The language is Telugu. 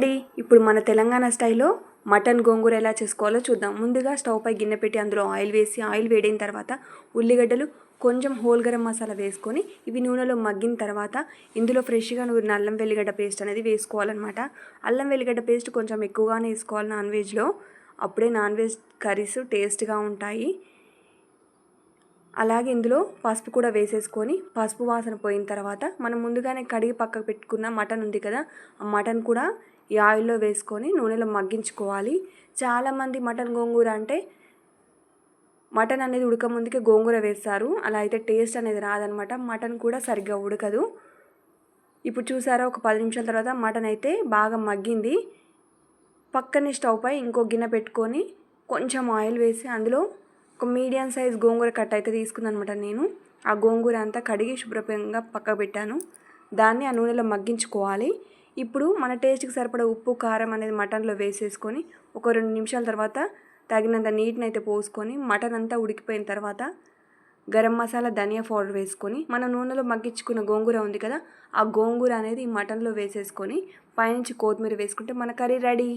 అండి, ఇప్పుడు మన తెలంగాణ స్టైల్లో మటన్ గోంగూర ఎలా చేసుకోవాలో చూద్దాం. ముందుగా స్టవ్ పై గిన్నె పెట్టి అందులో ఆయిల్ వేసి ఆయిల్ వేడిన తర్వాత ఉల్లిగడ్డలు కొంచెం హోల్ గరం మసాలా వేసుకొని ఇవి నూనెలో మగ్గిన తర్వాత ఇందులో ఫ్రెష్గా నూరిన అల్లం వెల్లిగడ్డ పేస్ట్ అనేది వేసుకోవాలన్నమాట. అల్లం వెల్లిగడ్డ పేస్ట్ కొంచెం ఎక్కువగానే వేసుకోవాలి నాన్ వెజ్లో, అప్పుడే నాన్ వెజ్ కర్రీస్ టేస్ట్గా ఉంటాయి. అలాగే ఇందులో పసుపు కూడా వేసేసుకొని పసుపు వాసన పోయిన తర్వాత మనం ముందుగానే కడిగి పక్కకు పెట్టుకున్న మటన్ ఉంది కదా, ఆ మటన్ కూడా ఈ ఆయిల్లో వేసుకొని నూనెలో మగ్గించుకోవాలి. చాలామంది మటన్ గోంగూర అంటే మటన్ అనేది ఉడక ముందుకే గోంగూర వేస్తారు, అలా అయితే టేస్ట్ అనేది రాదనమాట. మటన్ కూడా సరిగ్గా ఉడకదు. ఇప్పుడు చూసారా, ఒక 10 నిమిషాల తర్వాత మటన్ అయితే బాగా మగ్గింది. పక్కనే స్టవ్ పై ఇంకో గిన్నె పెట్టుకొని కొంచెం ఆయిల్ వేసి అందులో ఒక మీడియం సైజ్ గోంగూర కట్ అయితే తీసుకున్నానమాట. నేను ఆ గోంగూర అంతా కడిగి శుభ్రంగా పక్కకు పెట్టాను. దాన్ని ఆ నూనెలో మగ్గించుకోవాలి. ఇప్పుడు మన టేస్ట్కి సరిపడా ఉప్పు కారం అనేది మటన్లో వేసేసుకొని ఒక 2 నిమిషాల తర్వాత తగినంత నీటిని అయితే పోసుకొని మటన్ అంతా ఉడికిపోయిన తర్వాత గరం మసాలా ధనియా పౌడర్ వేసుకొని మన నూనెలో మగ్గించుకున్న గోంగూర ఉంది కదా, ఆ గోంగూర అనేది ఈ మటన్లో వేసేసుకొని పైనుంచి కొత్తిమీర వేసుకుంటే మన కర్రీ రెడీ.